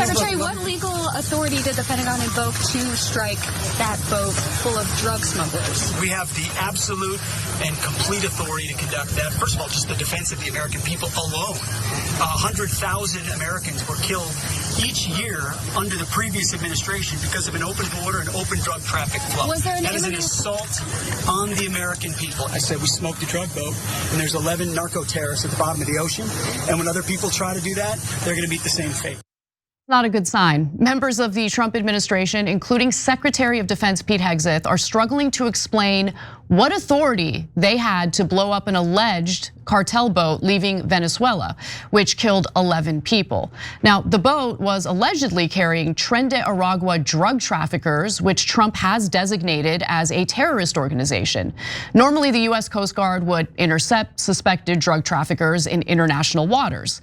Secretary, what legal authority did the Pentagon invoke to strike that boat full of drug smugglers? We have the absolute and complete authority to conduct that. First of all, just the defense of the American people alone. 100,000 Americans were killed each year under the previous administration because of an open border and open drug traffic flow. Was there that is an assault on the American people. I said we smoked a drug boat, and there's 11 narco-terrorists at the bottom of the ocean. And when other people try to do that, they're going to meet the same fate. Not a good sign. Members of the Trump administration, including Secretary of Defense Pete Hegseth, are struggling to explain what authority they had to blow up an alleged cartel boat leaving Venezuela, which killed 11 people. Now, the boat was allegedly carrying Tren de Aragua drug traffickers, which Trump has designated as a terrorist organization. Normally, the US Coast Guard would intercept suspected drug traffickers in international waters.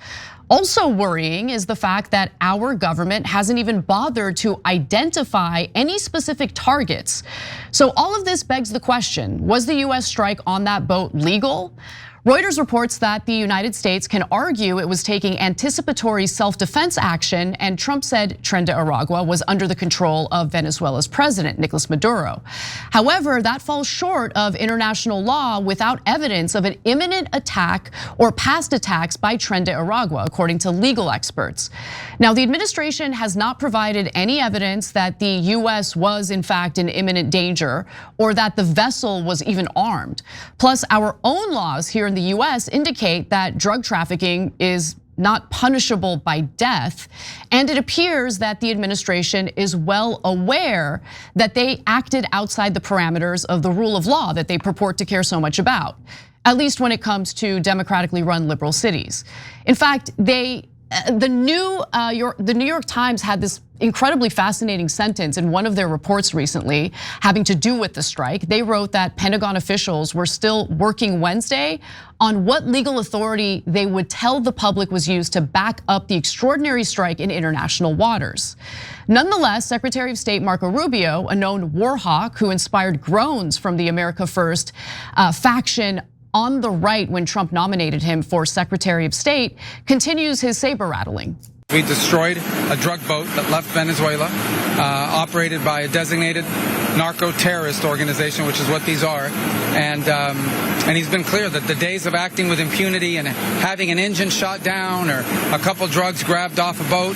Also worrying is the fact that our government hasn't even bothered to identify any specific targets. So all of this begs the question, was the US strike on that boat legal? Reuters reports that the United States can argue it was taking anticipatory self-defense action, and Trump said Tren de Aragua was under the control of Venezuela's president, Nicolas Maduro. However, that falls short of international law without evidence of an imminent attack or past attacks by Tren de Aragua, according to legal experts. Now, the administration has not provided any evidence that the US was in fact in imminent danger or that the vessel was even armed. Plus, our own laws here in the US indicate that drug trafficking is not punishable by death. And it appears that the administration is well aware that they acted outside the parameters of the rule of law that they purport to care so much about, at least when it comes to democratically run liberal cities. In fact, the New York Times had this incredibly fascinating sentence in one of their reports recently having to do with the strike. They wrote that Pentagon officials were still working Wednesday on what legal authority they would tell the public was used to back up the extraordinary strike in international waters. Nonetheless, Secretary of State Marco Rubio, a known war hawk who inspired groans from the America First faction on the right when Trump nominated him for Secretary of State, continues his saber rattling. We destroyed a drug boat that left Venezuela, operated by a designated narco-terrorist organization, which is what these are. And he's been clear that the days of acting with impunity and having an engine shot down or a couple drugs grabbed off a boat,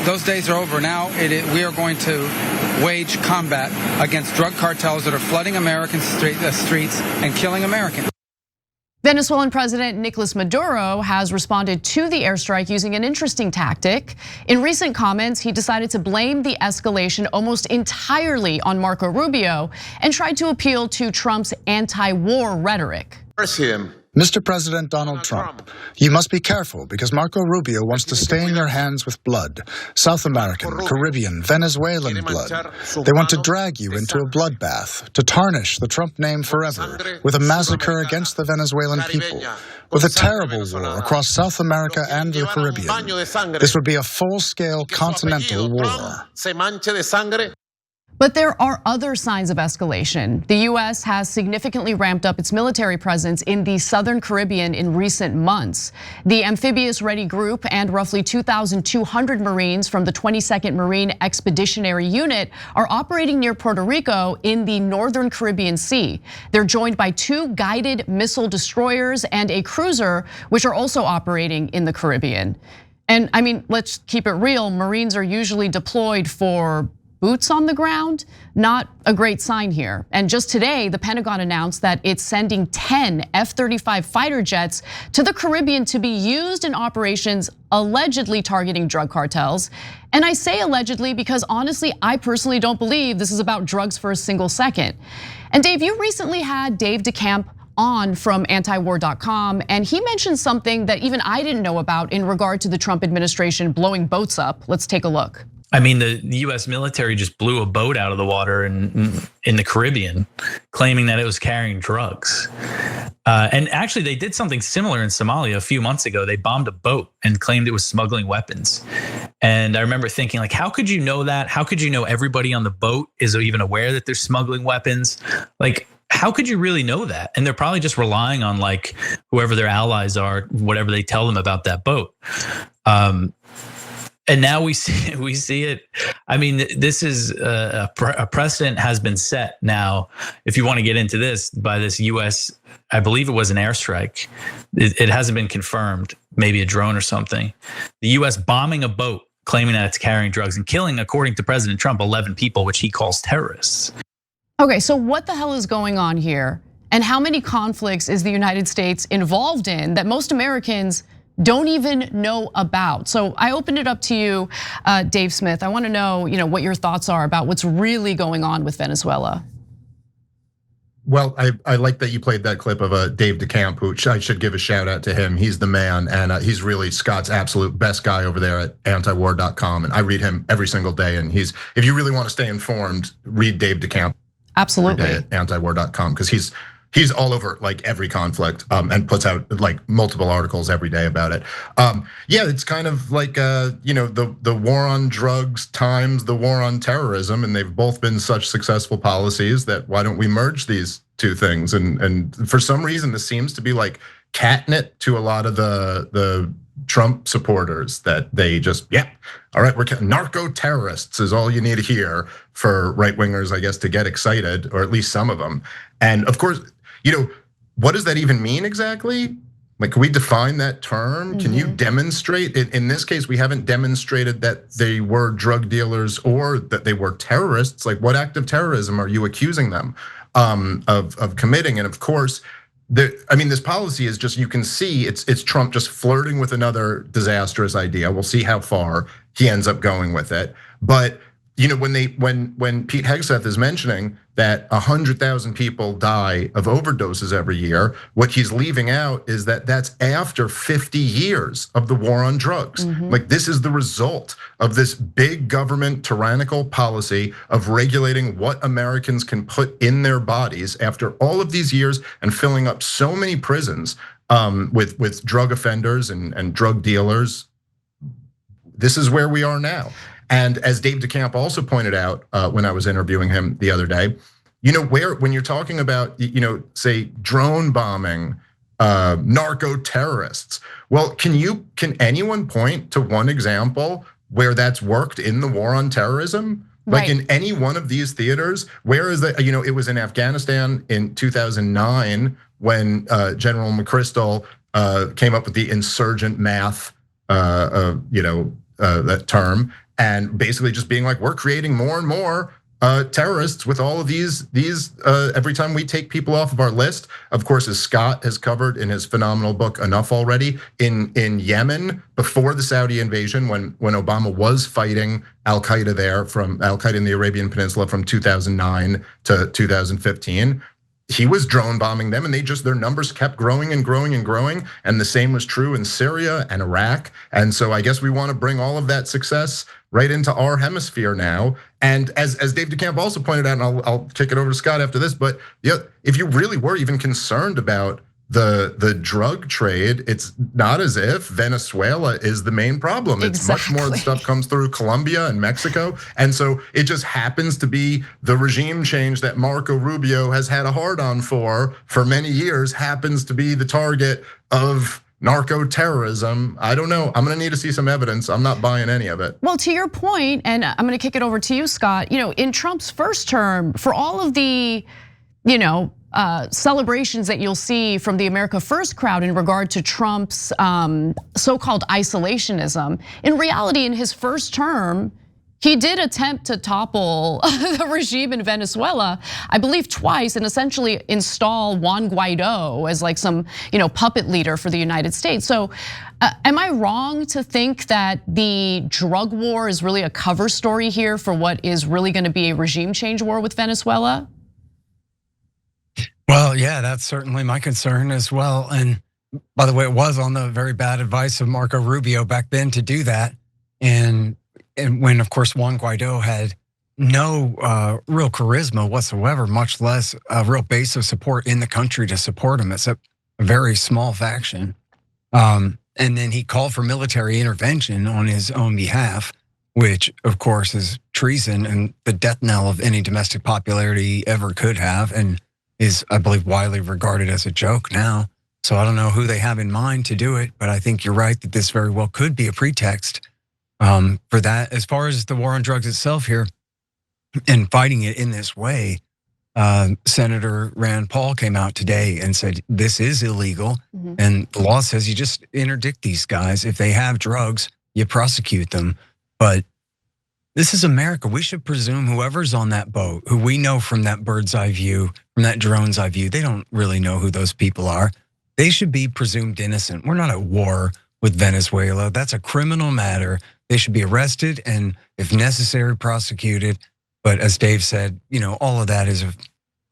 those days are over. Now we are going to wage combat against drug cartels that are flooding American streets and killing Americans. Venezuelan President Nicolas Maduro has responded to the airstrike using an interesting tactic. In recent comments, he decided to blame the escalation almost entirely on Marco Rubio and tried to appeal to Trump's anti-war rhetoric. Mr. President Donald Trump, you must be careful because Marco Rubio wants to stain your hands with blood. South American, Caribbean, Venezuelan blood. They want to drag you into a bloodbath, to tarnish the Trump name forever with a massacre against the Venezuelan people, with a terrible war across South America and the Caribbean. This would be a full-scale continental war. But there are other signs of escalation. The US has significantly ramped up its military presence in the Southern Caribbean in recent months. The Amphibious Ready Group and roughly 2,200 Marines from the 22nd Marine Expeditionary Unit are operating near Puerto Rico in the Northern Caribbean Sea. They're joined by 2 guided missile destroyers and a cruiser, which are also operating in the Caribbean. And I mean, let's keep it real. Marines are usually deployed for boots on the ground, not a great sign here. And just today, the Pentagon announced that it's sending 10 F-35 fighter jets to the Caribbean to be used in operations allegedly targeting drug cartels. And I say allegedly because honestly, I personally don't believe this is about drugs for a single second. And Dave, you recently had Dave DeCamp on from antiwar.com, and he mentioned something that even I didn't know about in regard to the Trump administration blowing boats up. Let's take a look. I mean, the US military just blew a boat out of the water in the Caribbean, claiming that it was carrying drugs. And actually, they did something similar in Somalia a few months ago. They bombed a boat and claimed it was smuggling weapons. And I remember thinking, like, how could you know that? How could you know everybody on the boat is even aware that they're smuggling weapons? Like, how could you really know that? And they're probably just relying on like whoever their allies are, whatever they tell them about that boat. And now we see it. I mean, this is a precedent has been set. Now, if you want to get into this, by this U.S., I believe it was an airstrike. It hasn't been confirmed. Maybe a drone or something. The U.S. bombing a boat, claiming that it's carrying drugs and killing, according to President Trump, 11 people, which he calls terrorists. Okay, so what the hell is going on here? And how many conflicts is the United States involved in that most Americans don't even know about? So I opened it up to you, Dave Smith. I want to know, what your thoughts are about what's really going on with Venezuela. Well, I like that you played that clip of Dave DeCamp, which I should give a shout out to him. He's the man, and he's really Scott's absolute best guy over there at antiwar.com. And I read him every single day. And if you really want to stay informed, read Dave DeCamp. Absolutely. Every day at antiwar.com, because he's all over like every conflict and puts out like multiple articles every day about it. Yeah, it's kind of like the war on drugs times the war on terrorism, and they've both been such successful policies that why don't we merge these two things? And for some reason, this seems to be like catnip to a lot of the Trump supporters, that they just, all right, we're narco-terrorists is all you need to hear for right-wingers, I guess, to get excited, or at least some of them. And of course, what does that even mean exactly? Like, can we define that term? Can you demonstrate? In this case, we haven't demonstrated that they were drug dealers or that they were terrorists. Like, what act of terrorism are you accusing them of committing? And of course, this policy is just, you can see it's Trump just flirting with another disastrous idea. We'll see how far he ends up going with it. But when Pete Hegseth is mentioning that 100,000 people die of overdoses every year, what he's leaving out is that that's after 50 years of the war on drugs. Like, this is the result of this big government tyrannical policy of regulating what Americans can put in their bodies after all of these years and filling up so many prisons with drug offenders and drug dealers. This is where we are now. And as Dave DeCamp also pointed out when I was interviewing him the other day, when you're talking about, say, drone bombing, narco terrorists, well, can anyone point to one example where that's worked in the war on terrorism? Like, in any one of these theaters, where is that? It was in Afghanistan in 2009 when General McChrystal came up with the insurgent math, that term. And basically just being like, we're creating more and more terrorists with all of these every time we take people off of our list. Of course, as Scott has covered in his phenomenal book Enough Already, in Yemen before the Saudi invasion, when Obama was fighting Al Qaeda there, from Al Qaeda in the Arabian Peninsula from 2009 to 2015. He was drone bombing them, and their numbers kept growing and growing and growing. And the same was true in Syria and Iraq. And so I guess we want to bring all of that success right into our hemisphere now. And as Dave DeCamp also pointed out, and I'll kick it over to Scott after this, but if you really were even concerned about the drug trade, it's not as if Venezuela is the main problem. It's much more stuff comes through Colombia and Mexico. And so it just happens to be the regime change that Marco Rubio has had a hard on for many years, happens to be the target of narco terrorism. I don't know. I'm gonna need to see some evidence. I'm not buying any of it. Well, to your point, and I'm gonna kick it over to you, Scott, in Trump's first term, for all of the, celebrations that you'll see from the America First crowd in regard to Trump's so-called isolationism, in reality, in his first term, he did attempt to topple the regime in Venezuela, I believe twice, and essentially install Juan Guaido as like some, puppet leader for the United States. So am I wrong to think that the drug war is really a cover story here for what is really gonna be a regime change war with Venezuela? Well, yeah, that's certainly my concern as well. And by the way, it was on the very bad advice of Marco Rubio back then to do that. And when, of course, Juan Guaido had no real charisma whatsoever, much less a real base of support in the country to support him. It's a very small faction. And then he called for military intervention on his own behalf, which, of course, is treason and the death knell of any domestic popularity he ever could have, and is, I believe, widely regarded as a joke now. So I don't know who they have in mind to do it, but I think you're right that this very well could be a pretext for that. As far as the war on drugs itself here and fighting it in this way, Senator Rand Paul came out today and said this is illegal, and the law says you just interdict these guys. If they have drugs, you prosecute them. But this is America. We should presume whoever's on that boat, who we know from that bird's eye view, from that drone's eye view, they don't really know who those people are. They should be presumed innocent. We're not at war with Venezuela. That's a criminal matter. They should be arrested and, if necessary, prosecuted. But as Dave said, all of that is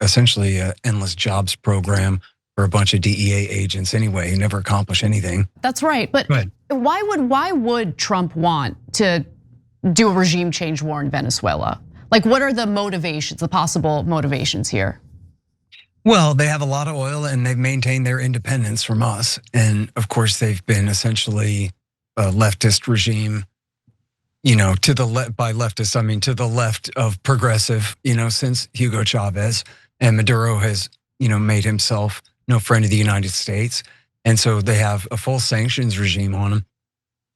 essentially an endless jobs program for a bunch of DEA agents anyway, who never accomplish anything. That's right. But why would Trump want to do a regime change war in Venezuela? Like, what are the motivations, the possible motivations here? Well, they have a lot of oil and they've maintained their independence from us. And of course, they've been essentially a leftist regime, to the left. By leftist, I mean to the left of progressive, since Hugo Chavez. And Maduro has, made himself no friend of the United States. And so they have a full sanctions regime on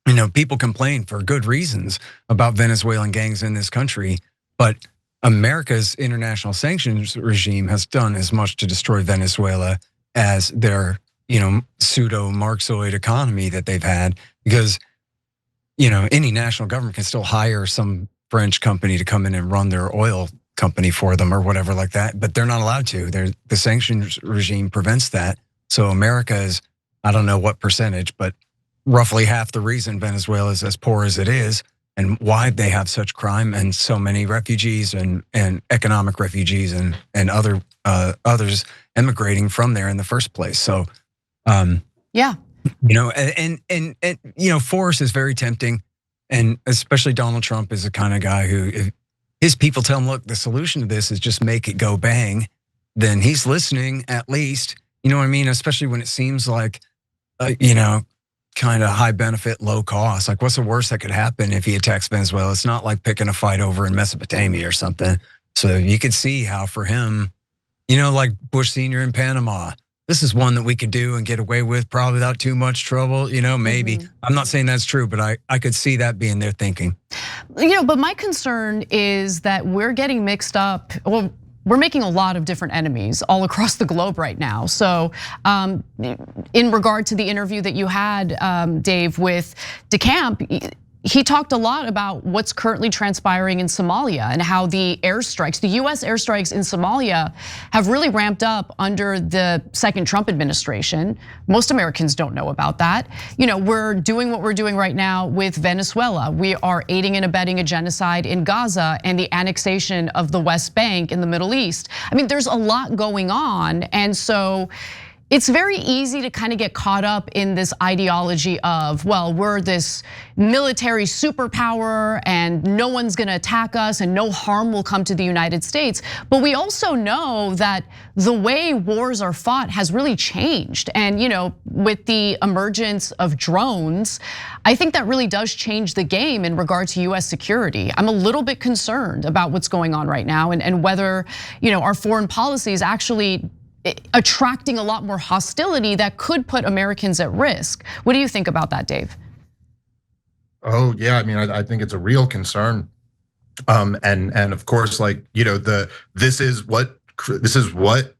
them. People complain for good reasons about Venezuelan gangs in this country, but America's international sanctions regime has done as much to destroy Venezuela as their, pseudo-Marxoid economy that they've had, because any national government can still hire some French company to come in and run their oil company for them or whatever like that, but they're not allowed to. The sanctions regime prevents that. So America is, I don't know what percentage, but roughly half the reason Venezuela is as poor as it is and why they have such crime and so many refugees and economic refugees and others emigrating from there in the first place. So, yeah. Force is very tempting, and especially Donald Trump is the kind of guy who, if his people tell him, look, the solution to this is just make it go bang, then he's listening at least. You know what I mean? Especially when it seems like, kind of high benefit, low cost. Like, what's the worst that could happen if he attacks Venezuela? It's not like picking a fight over in Mesopotamia or something. So you could see how for him, like Bush Sr. in Panama, this is one that we could do and get away with probably without too much trouble, maybe. I'm not saying that's true, but I could see that being their thinking. But my concern is that we're getting mixed up. Well, we're making a lot of different enemies all across the globe right now. So in regard to the interview that you had, Dave, with DeCamp, he talked a lot about what's currently transpiring in Somalia and how the airstrikes, the US airstrikes in Somalia have really ramped up under the second Trump administration. Most Americans don't know about that. We're doing what we're doing right now with Venezuela. We are aiding and abetting a genocide in Gaza and the annexation of the West Bank in the Middle East. I mean, there's a lot going on. And so it's very easy to kind of get caught up in this ideology of, well, we're this military superpower and no one's gonna attack us and no harm will come to the United States. But we also know that the way wars are fought has really changed. And with the emergence of drones, I think that really does change the game in regard to US security. I'm a little bit concerned about what's going on right now and whether our foreign policy is actually attracting a lot more hostility that could put Americans at risk. What do you think about that, Dave? Oh yeah, I mean, I think it's a real concern, and of course, this is what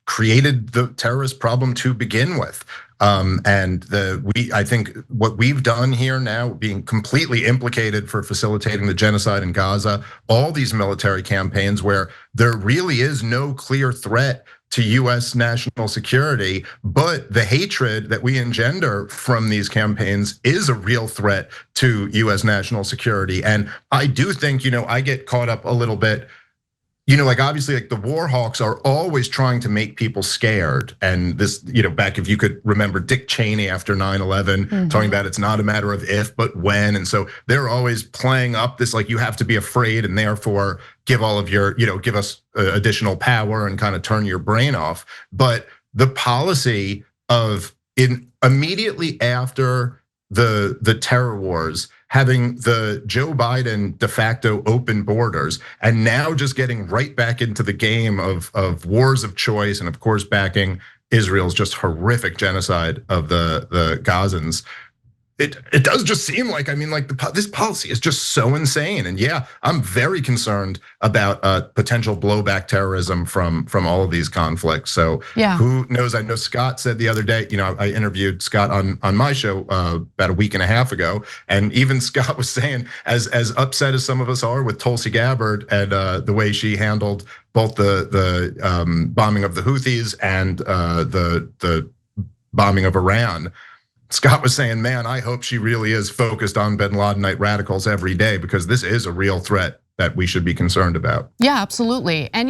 created the terrorist problem to begin with. I think what we've done here now, being completely implicated for facilitating the genocide in Gaza, all these military campaigns where there really is no clear threat to US national security, but the hatred that we engender from these campaigns is a real threat to US national security. And I do think, I get caught up a little bit. Obviously, the war hawks are always trying to make people scared. And this, back, if you could remember Dick Cheney after 9/11, talking about it's not a matter of if, but when. And so they're always playing up this, you have to be afraid and therefore give all of your, give us additional power and kind of turn your brain off. But the policy of immediately after the terror wars, having the Joe Biden de facto open borders, and now just getting right back into the game of wars of choice, and of course backing Israel's just horrific genocide of the Gazans. it does just seem like, I mean, like this policy is just so insane. And yeah, I'm very concerned about potential blowback terrorism from all of these conflicts. So yeah. Who knows? I know Scott said the other day, I interviewed Scott on my show about a week and a half ago, and even Scott was saying, as upset as some of us are with Tulsi Gabbard and the way she handled both the bombing of the Houthis and the bombing of Iran, Scott was saying, man, I hope she really is focused on bin Ladenite radicals every day, because this is a real threat that we should be concerned about. Yeah, absolutely. And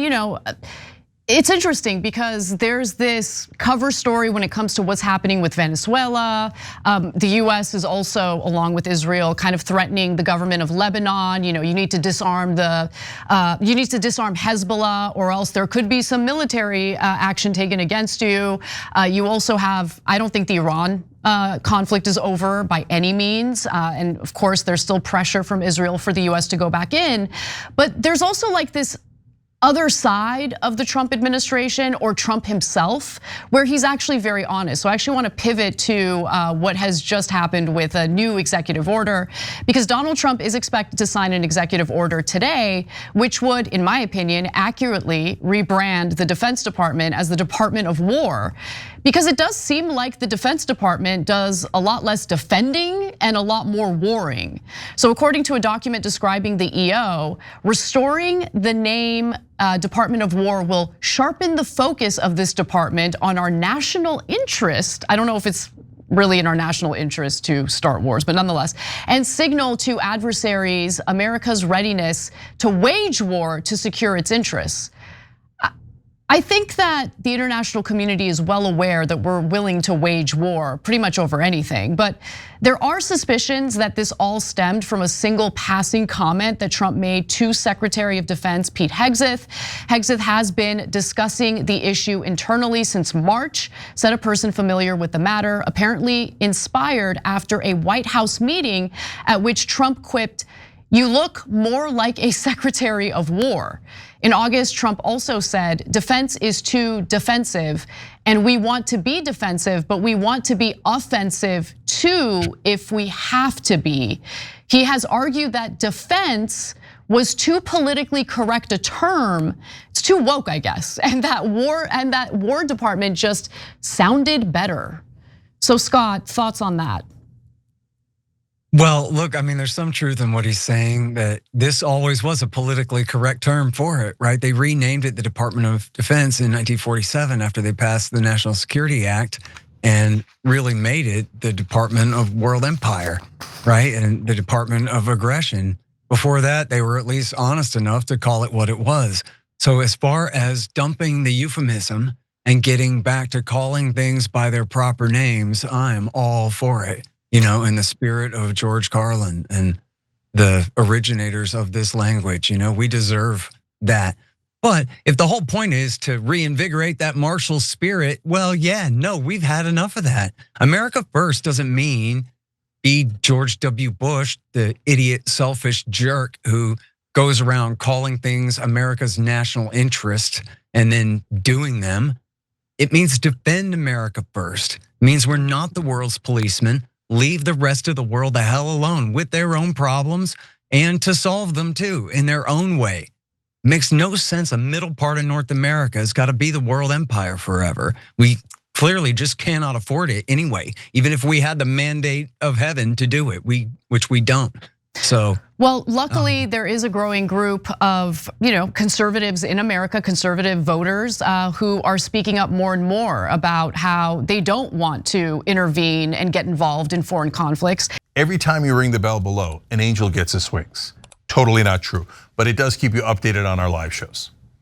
it's interesting because there's this cover story when it comes to what's happening with Venezuela. The US is also, along with Israel, kind of threatening the government of Lebanon. You need to disarm Hezbollah, or else there could be some military action taken against you. You also have, I don't think the Iran conflict is over by any means. And of course, there's still pressure from Israel for the US to go back in. But there's also like this other side of the Trump administration, or Trump himself, where he's actually very honest. So I actually want to pivot to what has just happened with a new executive order, because Donald Trump is expected to sign an executive order today, which would, in my opinion, accurately rebrand the Defense Department as the Department of War. Because it does seem like the Defense Department does a lot less defending and a lot more warring. So according to a document describing the EO, restoring the name Department of War will sharpen the focus of this department on our national interest. I don't know if it's really in our national interest to start wars, but nonetheless, and signal to adversaries America's readiness to wage war to secure its interests. I think that the international community is well aware that we're willing to wage war pretty much over anything, but there are suspicions that this all stemmed from a single passing comment that Trump made to Secretary of Defense Pete Hegseth. Hegseth has been discussing the issue internally since March, said a person familiar with the matter, apparently inspired after a White House meeting at which Trump quipped, "You look more like a Secretary of War." In August, Trump also said, defense is too defensive, and we want to be defensive, but we want to be offensive too if we have to be. He has argued that defense was too politically correct a term. It's too woke, I guess, and that War Department just sounded better. So Scott, thoughts on that? Well, look, I mean, there's some truth in what he's saying, that this always was a politically correct term for it, right? They renamed it the Department of Defense in 1947 after they passed the National Security Act and really made it the Department of World Empire, right? And the Department of Aggression. Before that, they were at least honest enough to call it what it was. So as far as dumping the euphemism and getting back to calling things by their proper names, I'm all for it. In the spirit of George Carlin and the originators of this language, we deserve that. But if the whole point is to reinvigorate that martial spirit, well, yeah, no, we've had enough of that. America first doesn't mean be George W. Bush, the idiot, selfish jerk who goes around calling things America's national interest and then doing them. It means defend America first. It means we're not the world's policemen. Leave the rest of the world the hell alone with their own problems and to solve them too in their own way. Makes no sense. A middle part of North America has got to be the world empire forever. We clearly just cannot afford it anyway, even if we had the mandate of heaven to do it, which we don't. So, well, luckily there is a growing group of conservatives in America, conservative voters who are speaking up more and more about how they don't want to intervene and get involved in foreign conflicts. Every time you ring the bell below, an angel gets his wings. Totally not true, but it does keep you updated on our live shows.